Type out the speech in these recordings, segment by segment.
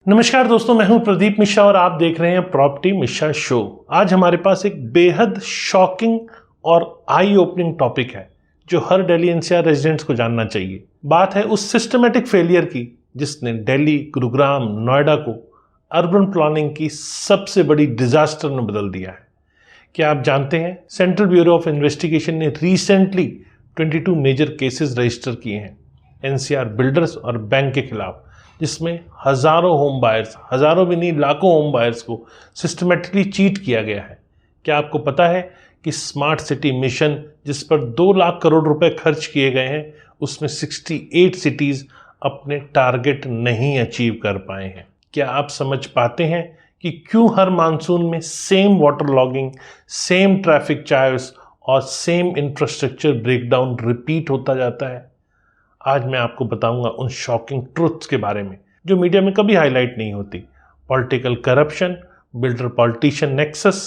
नमस्कार दोस्तों, मैं हूं प्रदीप मिश्रा और आप देख रहे हैं प्रॉपर्टी मिश्रा शो। आज हमारे पास एक बेहद शॉकिंग और आई ओपनिंग टॉपिक है जो हर दिल्ली एनसीआर रेजिडेंट्स को जानना चाहिए। बात है उस सिस्टमेटिक फेलियर की जिसने दिल्ली, गुरुग्राम, नोएडा को अर्बन प्लानिंग की सबसे बड़ी डिजास्टर में बदल दिया है। क्या आप जानते हैं सेंट्रल ब्यूरो ऑफ इन्वेस्टिगेशन ने रिसेंटली 22 मेजर केसेस रजिस्टर किए हैं एनसीआर बिल्डर्स और बैंक के खिलाफ, जिसमें हजारों होम बायर्स, हजारों भी नहीं लाखों होम बायर्स को सिस्टमेटिकली चीट किया गया है। क्या आपको पता है कि स्मार्ट सिटी मिशन जिस पर 2 लाख करोड़ रुपए खर्च किए गए हैं, उसमें 68 सिटीज अपने टारगेट नहीं अचीव कर पाए हैं। क्या आप समझ पाते हैं कि क्यों हर मानसून में same water logging, same traffic charge और सेम इंफ्रास्ट्रक्चर ब्रेकडाउन रिपीट होता जाता है? आज मैं आपको बताऊंगा उन शॉकिंग ट्रुथ्स के बारे में जो मीडिया में कभी हाईलाइट नहीं होती। Political corruption, builder politician nexus,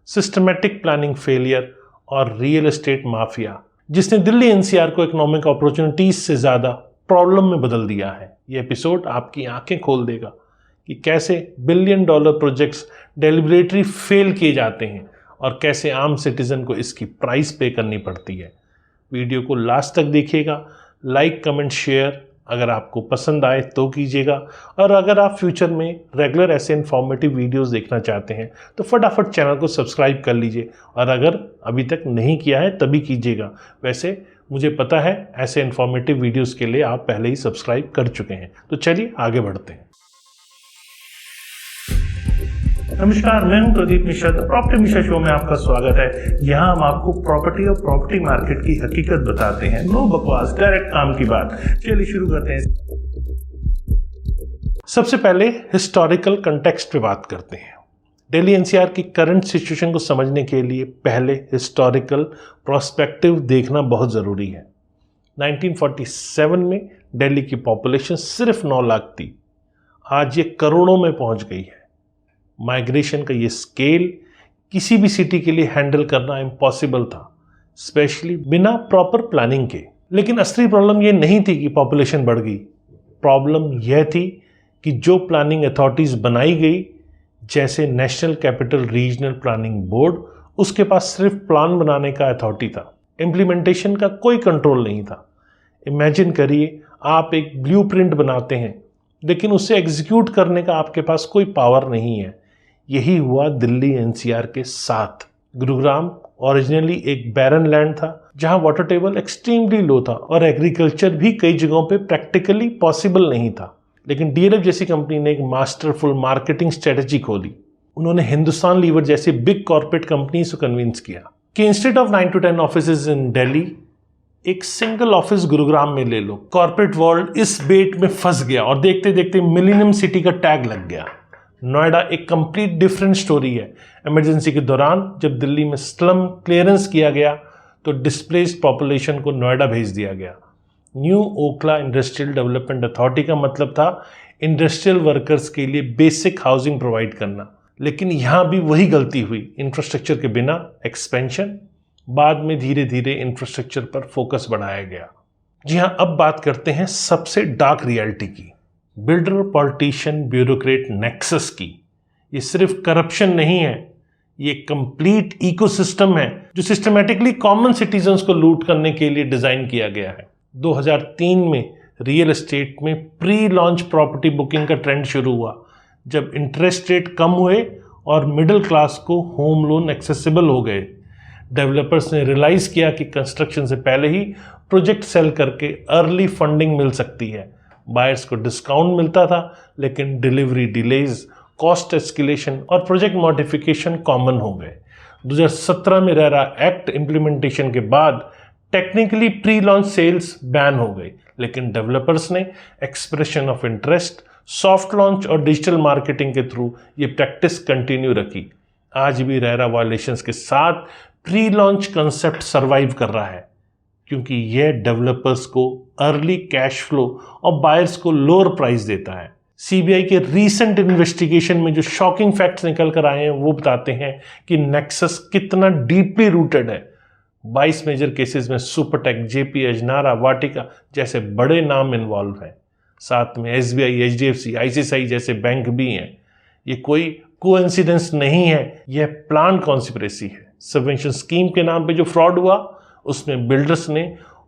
systematic planning failure और रियल एस्टेट माफिया जिसने दिल्ली एनसीआर को इकोनॉमिक अपॉर्चुनिटीज से ज़्यादा प्रॉब्लम में बदल दिया है। ये एपिसोड आपकी आंखें खोल देगा कि कैसे $1 बिलियन प्रोजेक्ट्स डेलिबरेटली फेल किए जाते हैं और कैसे आम सिटीजन को इसकी प्राइस पे करनी पड़ती है। वीडियो को लास्ट तक देखिएगा, लाइक, कमेंट, शेयर अगर आपको पसंद आए तो कीजिएगा, और अगर आप फ्यूचर में रेगुलर ऐसे इन्फॉर्मेटिव वीडियोस देखना चाहते हैं तो फटाफट चैनल को सब्सक्राइब कर लीजिए, और अगर अभी तक नहीं किया है तभी कीजिएगा। वैसे मुझे पता है ऐसे इन्फॉर्मेटिव वीडियोस के लिए आप पहले ही सब्सक्राइब कर चुके हैं। तो चलिए आगे बढ़ते हैं। नमस्कार, मैं हूं प्रदीप मिश्रा। प्रॉपर्टी मिश्रा शो में आपका स्वागत है। यहाँ हम आपको प्रॉपर्टी और प्रॉपर्टी मार्केट की हकीकत बताते हैं। नो बकवास, डायरेक्ट काम की बात। चलिए शुरू करते हैं। सबसे पहले हिस्टोरिकल कंटेक्स्ट पे बात करते हैं। दिल्ली एनसीआर की करंट सिचुएशन को समझने के लिए पहले हिस्टोरिकल प्रोस्पेक्टिव देखना बहुत ज़रूरी है। 1947 में दिल्ली की पॉपुलेशन सिर्फ 9 लाख थी, आज ये करोड़ों में पहुंच गई है। माइग्रेशन का ये स्केल किसी भी सिटी के लिए हैंडल करना इम्पॉसिबल था, स्पेशली बिना प्रॉपर प्लानिंग के। लेकिन असली प्रॉब्लम ये नहीं थी कि पॉपुलेशन बढ़ गई। प्रॉब्लम यह थी कि जो प्लानिंग अथॉरिटीज़ बनाई गई, जैसे national capital regional planning board, उसके पास सिर्फ प्लान बनाने का अथॉरिटी था, इम्प्लीमेंटेशन का कोई कंट्रोल नहीं था। इमेजिन करिए आप एक ब्लूप्रिंट बनाते हैं लेकिन उसे एग्जीक्यूट करने का आपके पास कोई पावर नहीं है। यही हुआ दिल्ली एनसीआर के साथ। गुरुग्राम ओरिजिनली एक बैरन लैंड था जहां वाटर टेबल एक्सट्रीमली लो था और एग्रीकल्चर भी कई जगहों पे प्रैक्टिकली पॉसिबल नहीं था। लेकिन डीएलएफ जैसी कंपनी ने एक मास्टरफुल मार्केटिंग स्ट्रेटजी खोली। उन्होंने हिंदुस्तान लीवर जैसी बिग कॉर्पोरेट कंपनीज को कन्विंस किया कि इंस्टेड ऑफ 9 to 10 ऑफिसेज इन दिल्ली, एक सिंगल ऑफिस गुरुग्राम में ले लो। कॉर्पोरेट वर्ल्ड इस बेट में फंस गया और देखते देखते मिलेनियम सिटी का टैग लग गया। नोएडा एक कंप्लीट डिफरेंट स्टोरी है। इमरजेंसी के दौरान जब दिल्ली में स्लम क्लियरेंस किया गया तो डिस्प्लेस्ड पॉपुलेशन को नोएडा भेज दिया गया। New Okhla industrial development authority का मतलब था इंडस्ट्रियल वर्कर्स के लिए बेसिक हाउसिंग प्रोवाइड करना। लेकिन यहाँ भी वही गलती हुई, इंफ्रास्ट्रक्चर के बिना एक्सपेंशन। बाद में धीरे धीरे इंफ्रास्ट्रक्चर पर फोकस बढ़ाया गया। जी हाँ, अब बात करते हैं सबसे डार्क रियलिटी की, बिल्डर पॉलिटिशियन ब्यूरोक्रेट नेक्सस की। ये सिर्फ करप्शन नहीं है, ये कंप्लीट इकोसिस्टम है जो सिस्टमैटिकली कॉमन सिटीजन्स को लूट करने के लिए डिजाइन किया गया है। 2003 में रियल एस्टेट में प्री लॉन्च प्रॉपर्टी बुकिंग का ट्रेंड शुरू हुआ, जब इंटरेस्ट रेट कम हुए और मिडिल क्लास को होम लोन एक्सेसिबल हो गए। डेवलपर्स ने रियलाइज किया कि कंस्ट्रक्शन से पहले ही प्रोजेक्ट सेल करके अर्ली फंडिंग मिल सकती है। बायर्स को डिस्काउंट मिलता था, लेकिन डिलीवरी डिलेज, कॉस्ट एस्केलेशन और प्रोजेक्ट मॉडिफिकेशन कॉमन हो गए। 2017 में रेरा एक्ट इंप्लीमेंटेशन के बाद technically pre launch sales ban हो गई, लेकिन डेवलपर्स ने expression of interest, soft launch और डिजिटल मार्केटिंग के थ्रू ये प्रैक्टिस कंटिन्यू रखी। आज भी रेरा वायलेशंस के साथ प्री लॉन्च कंसेप्ट सरवाइव कर रहा है, क्योंकि यह डेवलपर्स को अर्ली कैश फ्लो और बायर्स को लोअर प्राइस देता है। सीबीआई के रीसेंट इन्वेस्टिगेशन में जो शॉकिंग फैक्ट्स निकल कर आए हैं वो बताते हैं कि नेक्सस कितना डीपली रूटेड है। 22 मेजर केसेस में सुपरटेक, जेपी, अजनारा, वाटिका जैसे बड़े नाम इन्वॉल्व हैं। साथ में SBI, HDFC, ICICI जैसे बैंक भी हैं। ये कोई कोइंसिडेंस नहीं है, यह प्लान कॉन्स्पिरेसी है। सबवेंशन स्कीम के नाम पे जो फ्रॉड हुआ, उसमें बिल्डर्स ने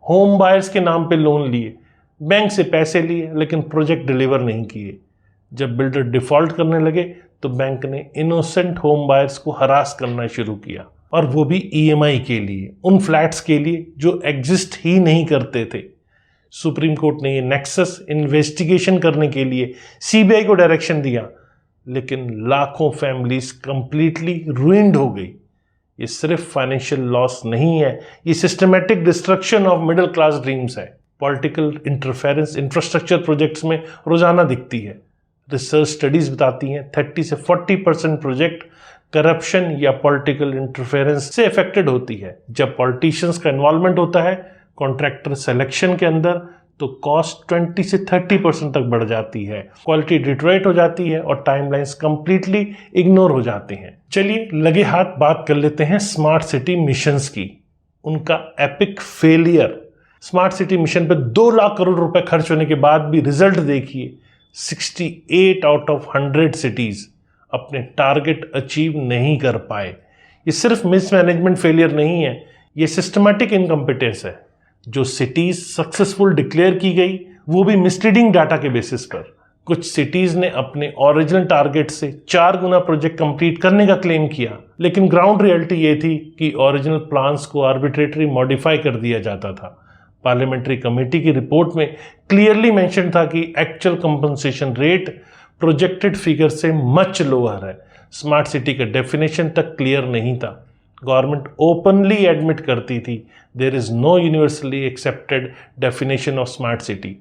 होम बायर्स के नाम पे लोन लिए, बैंक से पैसे लिए, लेकिन प्रोजेक्ट डिलीवर नहीं किए। जब बिल्डर डिफॉल्ट करने लगे तो बैंक ने इनोसेंट होम बायर्स को हरास करना शुरू किया, और वो भी EMI के लिए, उन फ्लैट्स के लिए जो एग्जिस्ट ही नहीं करते थे। सुप्रीम कोर्ट ने ये नेक्सस इन्वेस्टिगेशन करने के लिए CBI को डायरेक्शन दिया, लेकिन लाखों फैमिलीज कंप्लीटली रूइंड हो गई। ये सिर्फ फाइनेंशियल लॉस नहीं है, ये systematic destruction of middle class dreams है। पॉलिटिकल इंटरफेरेंस इंफ्रास्ट्रक्चर प्रोजेक्ट्स में रोजाना दिखती है। रिसर्च स्टडीज बताती हैं 30 से 40% प्रोजेक्ट करप्शन या पॉलिटिकल इंटरफेरेंस से अफेक्टेड होती है। जब पॉलिटिशियंस का इन्वॉल्वमेंट होता है कॉन्ट्रैक्टर सिलेक्शन के अंदर, तो कॉस्ट 20 से 30% तक बढ़ जाती है, क्वालिटी डिटोरेट हो जाती है और टाइमलाइंस कंप्लीटली इग्नोर हो जाते हैं। चलिए लगे हाथ बात कर लेते हैं स्मार्ट सिटी मिशंस की, उनका epic failure. Smart city mission पे 2 लाख करोड़ रुपए खर्च होने के बाद भी रिजल्ट देखिए, 68 आउट ऑफ 100 सिटीज अपने टारगेट अचीव नहीं कर पाए। ये सिर्फ मिसमैनेजमेंट फेलियर नहीं है, ये सिस्टमैटिक इनकम्पिटेंस है। जो सिटीज सक्सेसफुल डिक्लेयर की गई वो भी मिसलीडिंग डाटा के बेसिस पर। कुछ सिटीज ने अपने ओरिजिनल टारगेट से 4 गुना प्रोजेक्ट कंप्लीट करने का क्लेम किया, लेकिन ग्राउंड रियलिटी ये थी कि ओरिजिनल प्लान्स को आर्बिट्रेटरी मॉडिफाई कर दिया जाता था। पार्लियामेंट्री कमेटी की रिपोर्ट में क्लियरली मेंशन था कि actual compensation rate projected figure से मच लोअर है। स्मार्ट सिटी का डेफिनेशन तक क्लियर नहीं था। गवर्नमेंट ओपनली एडमिट करती थी there is no universally accepted definition of smart city.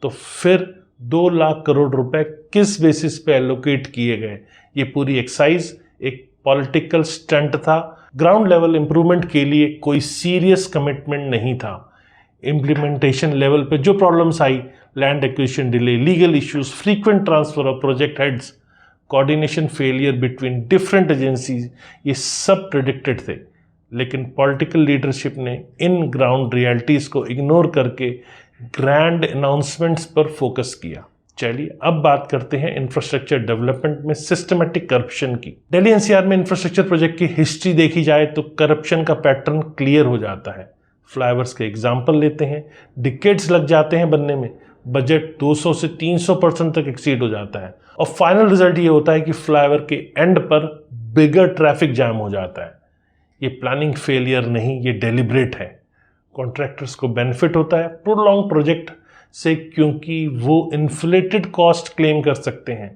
तो फिर 2 लाख करोड़ रुपए किस बेसिस पे एलोकेट किए गए? ये पूरी एक्सरसाइज एक पॉलिटिकल स्टंट था। ग्राउंड लेवल इंप्रूवमेंट के लिए कोई सीरियस कमिटमेंट नहीं था। इम्प्लीमेंटेशन लेवल पे जो problems I, land acquisition delay, legal issues, frequent transfer of project heads, coordination failure between different agencies, ये सब प्रेडिक्टेड थे। लेकिन पॉलिटिकल लीडरशिप ने इन ग्राउंड रियलिटीज को इग्नोर करके ग्रैंड अनाउंसमेंट्स पर फोकस किया। चलिए अब बात करते हैं इंफ्रास्ट्रक्चर डेवलपमेंट में सिस्टमैटिक करप्शन की। दिल्ली NCR में इंफ्रास्ट्रक्चर प्रोजेक्ट की हिस्ट्री देखी जाए तो करप्शन का पैटर्न क्लियर हो जाता है। फ्लाईओवर्स के एग्जाम्पल लेते हैं, डिकेड्स लग जाते हैं बनने में, बजट 200 से 300% तक एक्सीड हो जाता है, और फाइनल रिजल्ट ये होता है कि फ्लाईओवर के एंड पर बिगर ट्रैफिक जाम हो जाता है। ये प्लानिंग फेलियर नहीं, ये डेलिब्रेट है। कॉन्ट्रैक्टर्स को बेनिफिट होता है प्रोलॉन्ग प्रोजेक्ट से, क्योंकि वो इन्फ्लेटेड कॉस्ट क्लेम कर सकते हैं।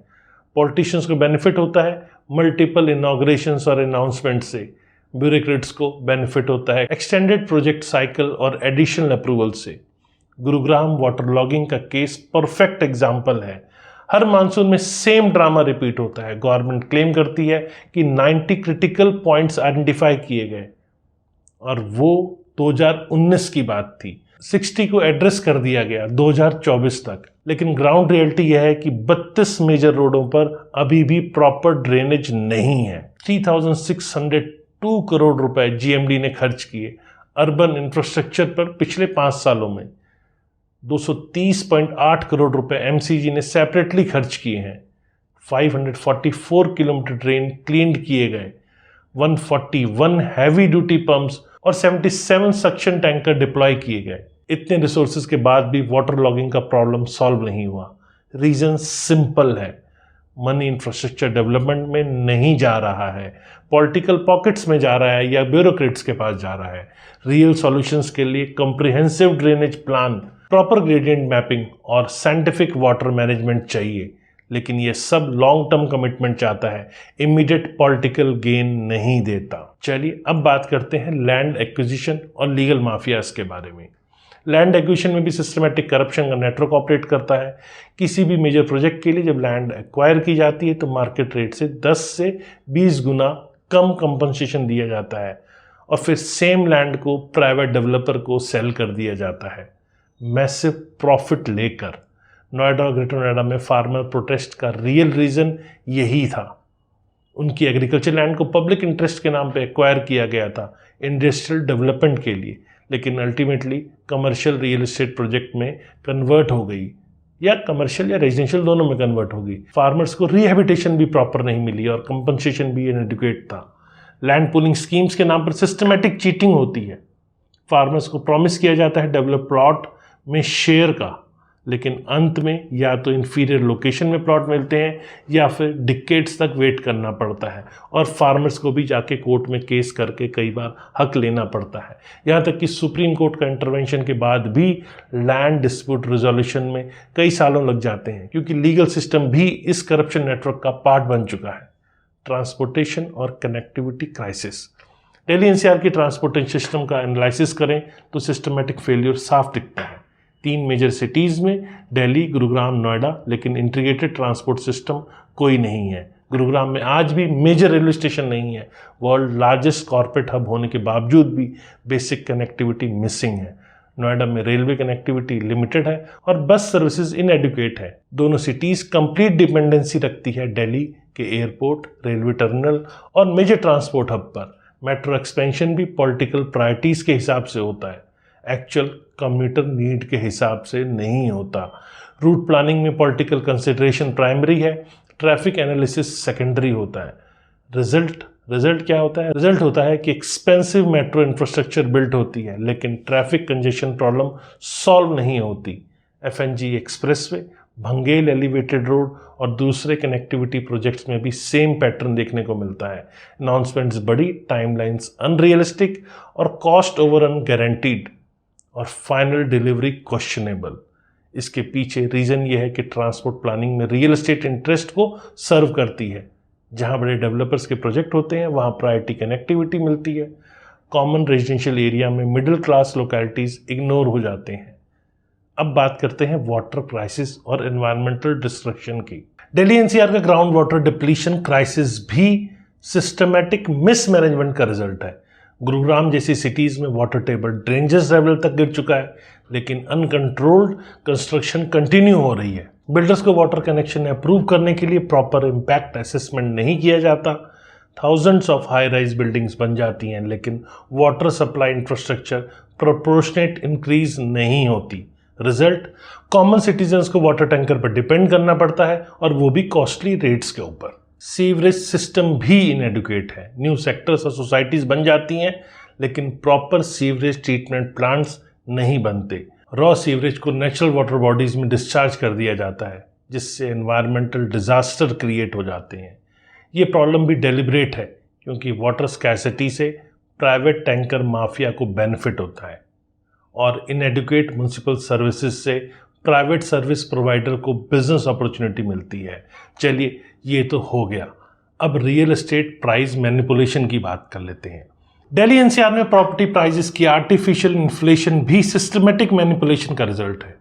पॉलिटिशियंस को बेनिफिट होता है मल्टीपल इनॉग्रेशंस और अनाउंसमेंट से। ब्यूरोक्रेट्स को बेनिफिट होता है एक्सटेंडेड प्रोजेक्ट साइकिल और एडिशनल अप्रूवल से। गुरुग्राम वाटर लॉगिंग का केस परफेक्ट एग्जाम्पल है। हर मानसून में सेम ड्रामा रिपीट होता है। गवर्नमेंट क्लेम करती है कि 90 क्रिटिकल पॉइंट्स आइडेंटिफाई किए गए, और वो 2019 की बात थी। 60 को एड्रेस कर दिया गया 2024 तक, लेकिन ग्राउंड रियलिटी यह है कि 32 मेजर रोडों पर अभी भी प्रॉपर ड्रेनेज नहीं है। 3602 करोड़ रुपए GMD ने खर्च किए अर्बन इंफ्रास्ट्रक्चर पर पिछले 5 सालों में। 230.8 करोड़ रुपए MCG ने सेपरेटली खर्च किए हैं। 544 किलोमीटर ड्रेन क्लीन्ड किए गए, 141 हैवी ड्यूटी पंप्स और 77 सक्शन टैंकर डिप्लॉय किए गए। इतने रिसोर्सेज के बाद भी वाटर लॉगिंग का प्रॉब्लम सॉल्व नहीं हुआ। रीजन सिंपल है, मनी इंफ्रास्ट्रक्चर डेवलपमेंट में नहीं जा रहा है, पॉलिटिकल पॉकेट्स में जा रहा है या ब्यूरोक्रेट्स के पास जा रहा है। रियल सॉल्यूशंस के लिए comprehensive drainage plan, proper gradient mapping और साइंटिफिक वाटर मैनेजमेंट चाहिए, लेकिन ये सब लॉन्ग टर्म कमिटमेंट चाहता है, इमीडिएट पॉलिटिकल गेन नहीं देता। चलिए अब बात करते हैं लैंड एक्विजिशन और लीगल माफियाज के बारे में। लैंड एक्विजिशन में भी सिस्टमैटिक करप्शन का नेटवर्क ऑपरेट करता है। किसी भी मेजर प्रोजेक्ट के लिए जब लैंड एक्वायर की जाती है तो मार्केट रेट से 10 से 20 गुना कम कंपनसेशन दिया जाता है, और फिर सेम लैंड को प्राइवेट डेवलपर को सेल कर दिया जाता है मैसिव प्रॉफिट लेकर। नोएडा और ग्रेटर नोएडा में फार्मर प्रोटेस्ट का रियल रीज़न यही था। उनकी एग्रीकल्चर लैंड को पब्लिक इंटरेस्ट के नाम पे एक्वायर किया गया था इंडस्ट्रियल डेवलपमेंट के लिए, लेकिन ultimately commercial real estate project में कन्वर्ट हो गई। या कमर्शियल या रेजिडेंशियल दोनों में कन्वर्ट होगी। फार्मर्स को रिहेबिटेशन भी प्रॉपर नहीं मिली और कंपनसेशन भी इनएडिक्वेट था। लैंड पूलिंग स्कीम्स के नाम पर सिस्टमैटिक चीटिंग होती है। फार्मर्स को प्रॉमिस किया जाता है डेवलप प्लॉट में शेयर का, लेकिन अंत में या तो इन्फीरियर लोकेशन में प्लॉट मिलते हैं या फिर डिकेड्स तक वेट करना पड़ता है और फार्मर्स को भी जाके कोर्ट में केस करके कई बार हक लेना पड़ता है। यहाँ तक कि सुप्रीम कोर्ट का इंटरवेंशन के बाद भी लैंड डिस्प्यूट रिजोल्यूशन में कई सालों लग जाते हैं, क्योंकि लीगल सिस्टम भी इस करप्शन नेटवर्क का पार्ट बन चुका है। ट्रांसपोर्टेशन और कनेक्टिविटी क्राइसिस। दिल्ली एनसीआर की ट्रांसपोर्टेशन सिस्टम का एनालिसिस करें तो सिस्टमेटिक फेलियर साफ दिखता है। 3 मेजर सिटीज़ में दिल्ली, गुरुग्राम, नोएडा, लेकिन इंटीग्रेटेड ट्रांसपोर्ट सिस्टम कोई नहीं है। गुरुग्राम में आज भी मेजर रेलवे स्टेशन नहीं है। वर्ल्ड लार्जेस्ट कॉर्पोरेट हब होने के बावजूद भी बेसिक कनेक्टिविटी मिसिंग है। नोएडा में रेलवे कनेक्टिविटी लिमिटेड है और बस सर्विसेज इनएडुकेट है। दोनों सिटीज़ कंप्लीट डिपेंडेंसी रखती है दिल्ली के एयरपोर्ट, रेलवे टर्मिनल और मेजर ट्रांसपोर्ट हब पर। मेट्रो एक्सपेंशन भी पॉलिटिकल प्रायोरिटीज़ के हिसाब से होता है, एक्चुअल कम्यूटर नीड के हिसाब से नहीं होता। रूट प्लानिंग में पॉलिटिकल कंसिडरेशन प्राइमरी है, ट्रैफिक एनालिसिस सेकेंडरी होता है। रिजल्ट क्या होता है? रिजल्ट होता है कि एक्सपेंसिव मेट्रो इंफ्रास्ट्रक्चर बिल्ट होती है, लेकिन ट्रैफिक कंजेशन प्रॉब्लम सॉल्व नहीं होती। FNG expressway, Bhangel elevated road और दूसरे कनेक्टिविटी प्रोजेक्ट्स में भी सेम पैटर्न देखने को मिलता है। अनाउंसमेंट्स बड़ी, टाइमलाइंस अनरियलिस्टिक और कॉस्ट ओवररन गारंटीड और फाइनल डिलीवरी क्वेश्चनेबल। इसके पीछे रीज़न ये है कि ट्रांसपोर्ट प्लानिंग में रियल एस्टेट इंटरेस्ट को सर्व करती है। जहाँ बड़े डेवलपर्स के प्रोजेक्ट होते हैं वहाँ प्रायोरिटी कनेक्टिविटी मिलती है। कॉमन रेजिडेंशियल एरिया में मिडिल क्लास लोकेलिटीज़ इग्नोर हो जाते हैं। अब बात करते हैं वाटर क्राइसिस और एनवायरमेंटल डिस्ट्रक्शन की। दिल्ली एनसीआर का ग्राउंड वाटर डिप्लीशन क्राइसिस भी सिस्टमैटिक मिसमैनेजमेंट का रिजल्ट है। गुरुग्राम जैसी सिटीज़ में वाटर टेबल ड्रेनेज लेवल तक गिर चुका है, लेकिन अनकंट्रोल्ड कंस्ट्रक्शन कंटिन्यू हो रही है। बिल्डर्स को वाटर कनेक्शन अप्रूव करने के लिए प्रॉपर इम्पैक्ट असेसमेंट नहीं किया जाता। Thousands of high rise buildings बन जाती हैं, लेकिन water supply infrastructure proportionate increase नहीं होती। रिजल्ट, कॉमन सिटीजन्स को वाटर टैंकर पर डिपेंड करना पड़ता है और वो भी कॉस्टली रेट्स के ऊपर। सीवरेज सिस्टम भी इनएडुकेट है। न्यू सेक्टर्स और सोसाइटीज़ बन जाती हैं, लेकिन प्रॉपर सीवरेज ट्रीटमेंट प्लांट्स नहीं बनते। रॉ सीवरेज को नेचुरल वाटर बॉडीज़ में डिस्चार्ज कर दिया जाता है, जिससे एनवायरमेंटल डिजास्टर क्रिएट हो जाते हैं। ये प्रॉब्लम भी डेलिब्रेट है, क्योंकि वाटर स्कैसिटी से प्राइवेट टैंकर माफिया को बेनिफिट होता है और इनएडुकेट म्युनिसिपल सर्विसेज से प्राइवेट सर्विस प्रोवाइडर को बिजनेस अपॉर्चुनिटी मिलती है। चलिए, ये तो हो गया। अब रियल एस्टेट प्राइस मैनिपुलेशन की बात कर लेते हैं। दिल्ली एनसीआर में प्रॉपर्टी प्राइसेस की आर्टिफिशियल इन्फ्लेशन भी सिस्टमेटिक मैनिपुलेशन का रिजल्ट है।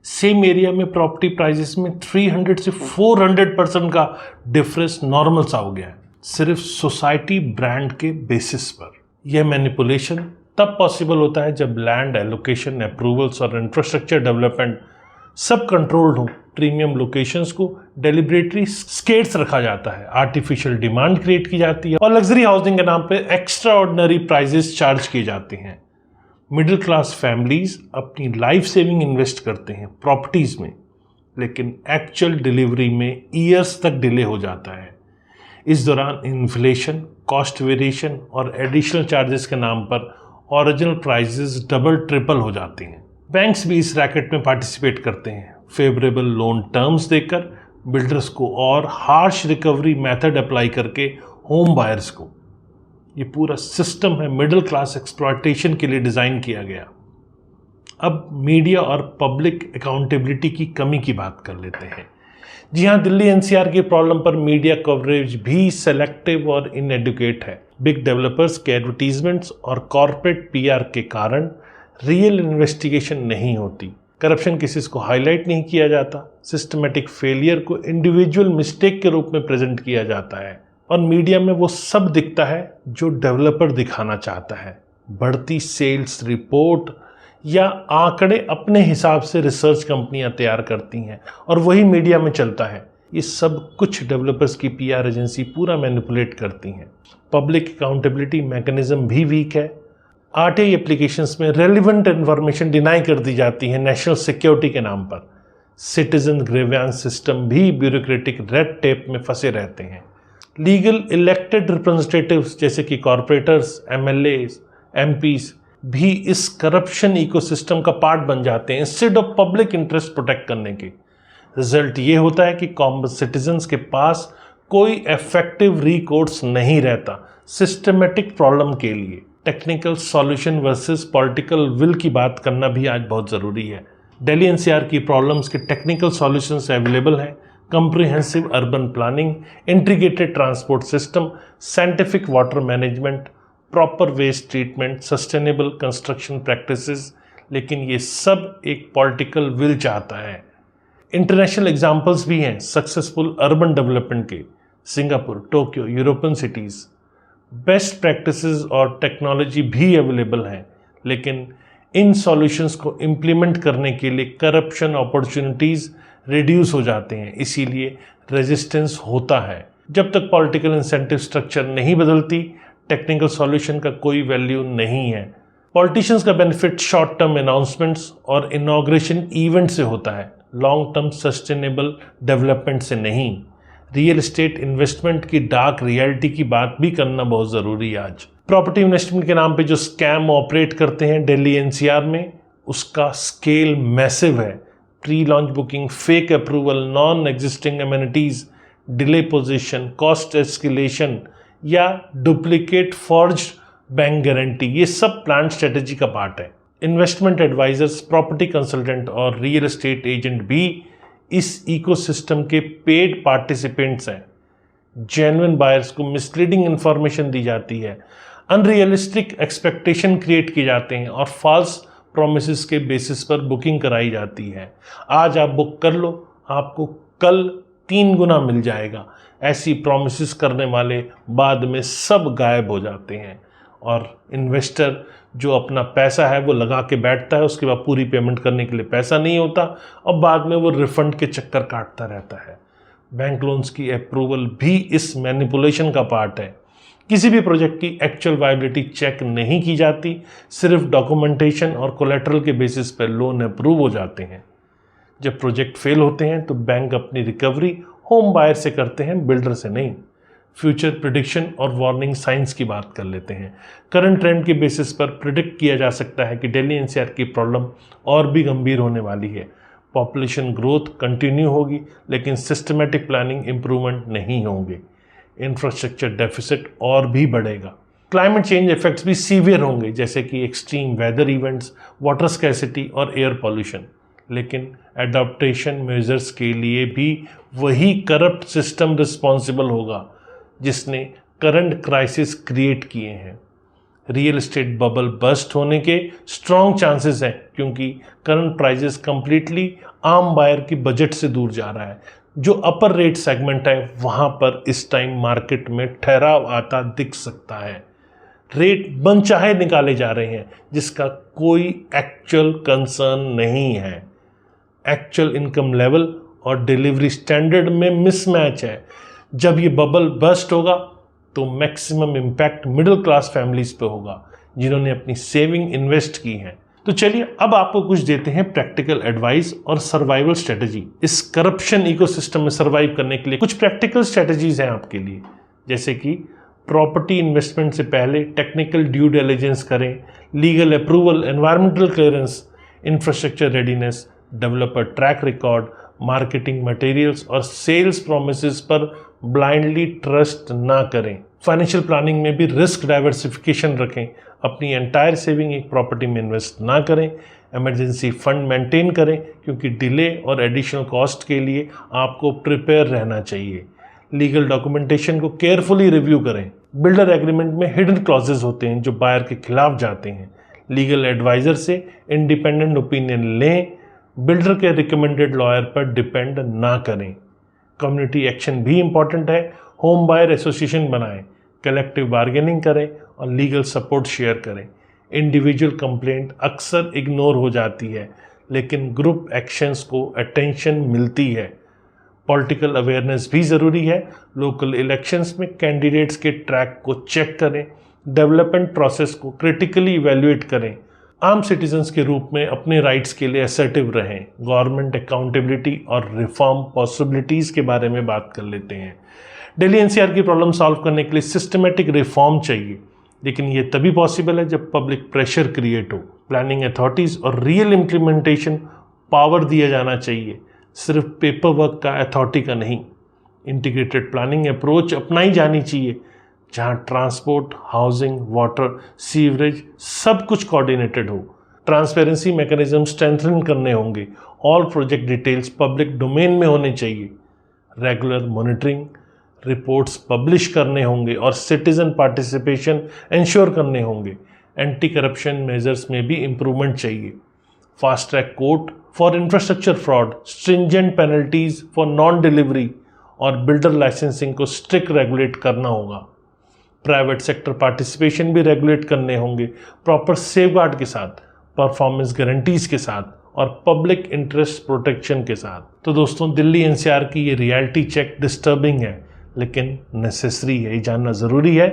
सेम एरिया में प्रॉपर्टी प्राइसेस में 300 से 400% का डिफरेंस नॉर्मल सा हो गया है, सिर्फ सोसाइटी ब्रांड के बेसिस पर। यह मैनिपुलेशन तब पॉसिबल होता है जब लैंड एलोकेशन, अप्रूवल्स और इंफ्रास्ट्रक्चर डेवलपमेंट सब कंट्रोल्ड हो। प्रीमियम लोकेशंस को डेलिबरेटली स्केर्स रखा जाता है, आर्टिफिशियल डिमांड क्रिएट की जाती है और लग्जरी हाउसिंग के नाम पे एक्स्ट्रा ऑर्डिनरी प्राइजेस चार्ज किए जाते हैं। मिडिल क्लास फैमिलीज अपनी लाइफ सेविंग इन्वेस्ट करते हैं प्रॉपर्टीज में, लेकिन एक्चुअल डिलीवरी में ईयर्स तक डिले हो जाता है। इस दौरान इन्फ्लेशन, कॉस्ट वेरिएशन और एडिशनल चार्जेस के नाम पर ओरिजिनल प्राइसेस डबल ट्रिपल हो जाते हैं। बैंक्स भी इस रैकेट में पार्टिसिपेट करते हैं, फेवरेबल लोन टर्म्स देकर बिल्डर्स को और हार्श रिकवरी मेथड अप्लाई करके होम बायर्स को। ये पूरा सिस्टम है मिडिल क्लास एक्सप्लॉयटेशन के लिए डिज़ाइन किया गया। अब मीडिया और पब्लिक अकाउंटेबिलिटी की कमी की बात कर लेते हैं। जी हाँ, दिल्ली एनसीआर की प्रॉब्लम पर मीडिया कवरेज भी सेलेक्टिव और इनएडुकेट है। बिग डेवलपर्स के एडवर्टीजमेंट्स और कॉर्पोरेट पीआर के कारण रियल इन्वेस्टिगेशन नहीं होती। करप्शन केसेस को हाईलाइट नहीं किया जाता। सिस्टमेटिक फेलियर को इंडिविजुअल मिस्टेक के रूप में प्रेजेंट किया जाता है और मीडिया में वो सब दिखता है जो डेवलपर दिखाना चाहता है। बढ़ती सेल्स रिपोर्ट या आंकड़े अपने हिसाब से रिसर्च कंपनियां तैयार करती हैं और वही मीडिया में चलता है। ये सब कुछ डेवलपर्स की पीआर एजेंसी पूरा मैनिपुलेट करती हैं। पब्लिक अकाउंटेबिलिटी मैकेनिज्म भी वीक है। आरटीआई एप्लीकेशंस में रेलिवेंट इन्फॉर्मेशन डिनाई कर दी जाती है नेशनल सिक्योरिटी के नाम पर। सिटीजन ग्रीवेंस सिस्टम भी ब्यूरोक्रेटिक रेड टेप में फंसे रहते हैं। लीगल इलेक्टेड रिप्रेजेंटेटिव्स जैसे कि कॉरपोरेटर्स, एमएलएज, एमपीज भी इस करप्शन इकोसिस्टम का पार्ट बन जाते हैं instead of public interest protect करने के। रिजल्ट ये होता है कि कॉमन सिटीजन्स के पास कोई इफेक्टिव रिकोर्स नहीं रहता सिस्टमेटिक प्रॉब्लम के लिए। Technical solution versus political will की बात करना भी आज बहुत ज़रूरी है। दिल्ली एनसीआर की प्रॉब्लम्स के टेक्निकल सॉल्यूशंस अवेलेबल हैं। Comprehensive urban planning, integrated transport system, scientific water management, proper waste treatment, sustainable construction practices, लेकिन ये सब एक पॉलिटिकल विल चाहता है। इंटरनेशनल एग्जाम्पल्स भी हैं सक्सेसफुल अर्बन डेवलपमेंट के, Singapore, Tokyo, European cities. Best practices और टेक्नोलॉजी भी अवेलेबल हैं, लेकिन इन सॉल्यूशंस को इम्प्लीमेंट करने के लिए करप्शन अपॉर्चुनिटीज़ रिड्यूस हो जाते हैं, इसीलिए रेजिस्टेंस होता है। जब तक पॉलिटिकल इंसेंटिव स्ट्रक्चर नहीं बदलती, टेक्निकल सॉल्यूशन का कोई वैल्यू नहीं है। पॉलिटिशियंस का बेनिफिट शॉर्ट टर्म अनाउंसमेंट्स और इनॉग्रेशन इवेंट से होता है, लॉन्ग टर्म सस्टेनेबल डेवलपमेंट से नहीं। रियल एस्टेट इन्वेस्टमेंट की डार्क रियलिटी की बात भी करना बहुत ज़रूरी है आज। प्रॉपर्टी इन्वेस्टमेंट के नाम पे जो स्कैम ऑपरेट करते हैं दिल्ली एनसीआर में, उसका स्केल मैसिव है। Pre launch booking, fake approval, non existing amenities, delay position, cost escalation या डुप्लीकेट फॉर्ज्ड बैंक गारंटी, ये सब प्लान स्ट्रेटेजी का पार्ट है। इन्वेस्टमेंट एडवाइजर्स, प्रॉपर्टी कंसल्टेंट और रियल एस्टेट एजेंट भी इस इकोसिस्टम के पेड पार्टिसिपेंट्स हैं। जेन्युइन बायर्स को मिसलीडिंग इंफॉर्मेशन दी जाती है, अनरियलिस्टिक एक्सपेक्टेशन क्रिएट किए जाते हैं और फॉल्स प्रोमिसेस के बेसिस पर बुकिंग कराई जाती है। आज आप बुक कर लो, आपको कल 3 गुना मिल जाएगा। ऐसी प्रोमिसेस करने वाले बाद में सब गायब हो जाते हैं और इन्वेस्टर जो अपना पैसा है वो लगा के बैठता है, उसके बाद पूरी पेमेंट करने के लिए पैसा नहीं होता और बाद में वो रिफंड के चक्कर काटता रहता है। बैंक लोन्स की अप्रूवल भी इस मैनिपुलेशन का पार्ट है। किसी भी प्रोजेक्ट की एक्चुअल वायबिलिटी चेक नहीं की जाती, सिर्फ डॉक्यूमेंटेशन और कोलेटरल के बेसिस पर लोन अप्रूव हो जाते हैं। जब प्रोजेक्ट फेल होते हैं तो बैंक अपनी रिकवरी होम बायर से करते हैं, बिल्डर से नहीं। फ्यूचर प्रिडिक्शन और वार्निंग साइंस की बात कर लेते हैं। करंट ट्रेंड के बेसिस पर प्रिडिक्ट किया जा सकता है कि दिल्ली एनसीआर की प्रॉब्लम और भी गंभीर होने वाली है। पॉपुलेशन ग्रोथ कंटिन्यू होगी, लेकिन सिस्टमेटिक प्लानिंग इंप्रूवमेंट नहीं होंगे। इंफ्रास्ट्रक्चर डेफिसिट और भी बढ़ेगा। क्लाइमेट चेंज इफेक्ट्स भी सीवियर होंगे, जैसे कि extreme weather events, water scarcity और एयर पॉल्यूशन। लेकिन एडाप्टेशन मेजर्स के लिए भी वही करप्ट सिस्टम रिस्पॉन्सिबल होगा जिसने करंट क्राइसिस क्रिएट किए हैं। रियल एस्टेट बबल बस्ट होने के स्ट्रॉन्ग चांसेस हैं, क्योंकि करंट प्राइसेस कंप्लीटली आम बायर की बजट से दूर जा रहा है। जो अपर रेट सेगमेंट है वहाँ पर इस टाइम मार्केट में ठहराव आता दिख सकता है। रेट मनचाहे निकाले जा रहे हैं, जिसका कोई एक्चुअल कंसर्न नहीं है। एक्चुअल इनकम लेवल और डिलीवरी स्टैंडर्ड में मिसमैच है। जब ये बबल बस्ट होगा तो maximum impact middle class families पे होगा, जिन्होंने अपनी सेविंग इन्वेस्ट की है। तो चलिए अब आपको कुछ देते हैं प्रैक्टिकल एडवाइस और सर्वाइवल स्ट्रेटजी। इस करप्शन इकोसिस्टम में सर्वाइव करने के लिए कुछ प्रैक्टिकल स्ट्रेटजीज हैं आपके लिए, जैसे कि प्रॉपर्टी इन्वेस्टमेंट से पहले टेक्निकल ड्यू डिलिजेंस करें, legal approval, environmental clearance, infrastructure readiness, developer track record, marketing materials और सेल्स प्रोमिसेस पर ब्लाइंडली ट्रस्ट ना करें। फाइनेंशियल प्लानिंग में भी रिस्क डाइवर्सिफिकेशन रखें। अपनी एंटायर सेविंग एक प्रॉपर्टी में इन्वेस्ट ना करें। इमरजेंसी फंड मेंटेन करें, क्योंकि डिले और एडिशनल कॉस्ट के लिए आपको प्रिपेयर रहना चाहिए। लीगल डॉक्यूमेंटेशन को केयरफुली रिव्यू करें। बिल्डर एग्रीमेंट में हिडन क्लॉजेज होते हैं जो बायर के खिलाफ जाते हैं। लीगल एडवाइज़र से इंडिपेंडेंट ओपिनियन लें। बिल्डर के रिकमेंडेड लॉयर पर डिपेंड ना करें। कम्युनिटी एक्शन भी इम्पॉर्टेंट है। होम बायर एसोसिएशन बनाएं, कलेक्टिव बार्गेनिंग करें और लीगल सपोर्ट शेयर करें। इंडिविजुअल कंप्लेंट अक्सर इग्नोर हो जाती है, लेकिन ग्रुप एक्शंस को अटेंशन मिलती है। पॉलिटिकल अवेयरनेस भी ज़रूरी है। लोकल इलेक्शंस में कैंडिडेट्स के ट्रैक को चेक करें। डेवलपमेंट प्रोसेस को क्रिटिकली इवैल्यूएट करें। आम सिटीजन्स के रूप में अपने राइट्स के लिए असर्टिव रहें। गवर्नमेंट अकाउंटेबिलिटी और रिफॉर्म पॉसिबिलिटीज़ के बारे में बात कर लेते हैं। दिल्ली एनसीआर की प्रॉब्लम सॉल्व करने के लिए सिस्टमेटिक रिफॉर्म चाहिए, लेकिन ये तभी पॉसिबल है जब पब्लिक प्रेशर क्रिएट हो। प्लानिंग अथॉरिटीज़ और रियल इम्प्लीमेंटेशन पावर दिया जाना चाहिए, सिर्फ पेपर वर्क का, अथॉरिटी का नहीं। इंटीग्रेटेड प्लानिंग अप्रोच अपनाई जानी चाहिए, जहां ट्रांसपोर्ट, हाउसिंग, वाटर, सीवरेज सब कुछ कोऑर्डिनेटेड हो। ट्रांसपेरेंसी मैकेनिज्म स्ट्रेंथन करने होंगे। All project details public domain में होने चाहिए। रेगुलर मॉनिटरिंग रिपोर्ट्स पब्लिश करने होंगे और सिटीजन पार्टिसिपेशन इंश्योर करने होंगे। एंटी करप्शन मेजर्स में भी इम्प्रूवमेंट चाहिए। Fast track court for infrastructure fraud, stringent penalties for non delivery और बिल्डर लाइसेंसिंग को स्ट्रिक्ट रेगुलेट करना होगा। प्राइवेट सेक्टर पार्टिसिपेशन भी रेगुलेट करने होंगे, प्रॉपर सेफगार्ड के साथ, परफॉर्मेंस गारंटीज के साथ और पब्लिक इंटरेस्ट प्रोटेक्शन के साथ। तो दोस्तों, दिल्ली एनसीआर की ये रियलिटी चेक डिस्टर्बिंग है, लेकिन नेसेसरी है। ये जानना ज़रूरी है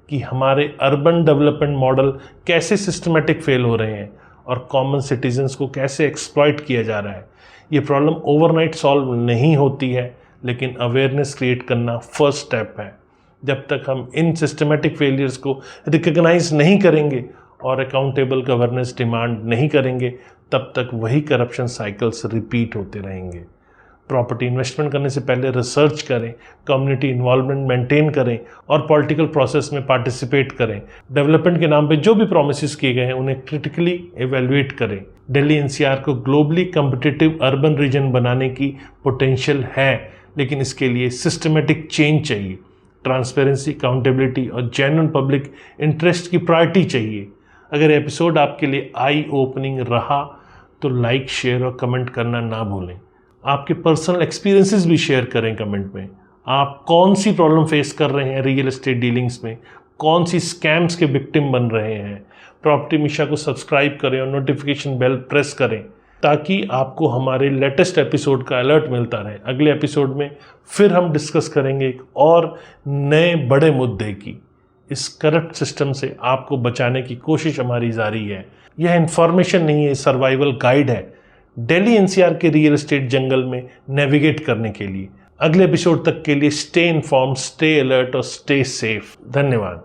कि हमारे अर्बन डेवलपमेंट मॉडल कैसे सिस्टमेटिक फेल हो रहे हैं और कॉमन सिटीजन्स को कैसे एक्सप्लॉइट किया जा रहा है। ये प्रॉब्लम ओवरनाइट सॉल्व नहीं होती है, लेकिन अवेयरनेस क्रिएट करना फर्स्ट स्टेप है। जब तक हम इन सिस्टमेटिक फेलियर्स को रिकग्नाइज नहीं करेंगे और अकाउंटेबल गवर्नेंस डिमांड नहीं करेंगे, तब तक वही करप्शन साइकिल्स रिपीट होते रहेंगे। प्रॉपर्टी इन्वेस्टमेंट करने से पहले रिसर्च करें, कम्युनिटी इन्वॉल्वमेंट मेंटेन करें और पॉलिटिकल प्रोसेस में पार्टिसिपेट करें। डेवलपमेंट के नाम पे जो भी प्रोमिसेस किए गए हैं उन्हें क्रिटिकली एवेल्युएट करें। दिल्ली एनसीआर को ग्लोबली कम्पिटिटिव अर्बन रीजन बनाने की पोटेंशियल है, लेकिन इसके लिए सिस्टमेटिक चेंज चाहिए। ट्रांसपेरेंसी, अकाउंटेबिलिटी और जेन्युइन पब्लिक इंटरेस्ट की प्रायोरिटी चाहिए। अगर एपिसोड आपके लिए आई ओपनिंग रहा तो लाइक, शेयर और कमेंट करना ना भूलें। आपके पर्सनल एक्सपीरियंसेस भी शेयर करें कमेंट में। आप कौन सी प्रॉब्लम फेस कर रहे हैं रियल एस्टेट डीलिंग्स में, कौन सी स्कैम्स के विक्टिम बन रहे हैं। प्रॉपर्टी मीशा को सब्सक्राइब करें और नोटिफिकेशन बेल प्रेस करें, ताकि आपको हमारे लेटेस्ट एपिसोड का अलर्ट मिलता रहे। अगले एपिसोड में फिर हम डिस्कस करेंगे एक और नए बड़े मुद्दे की। इस करप्ट सिस्टम से आपको बचाने की कोशिश हमारी जारी है। यह इंफॉर्मेशन नहीं है, सर्वाइवल गाइड है दिल्ली एनसीआर के रियल एस्टेट जंगल में नेविगेट करने के लिए। अगले एपिसोड तक के लिए स्टे इन्फॉर्म्ड, स्टे अलर्ट और स्टे सेफ। धन्यवाद।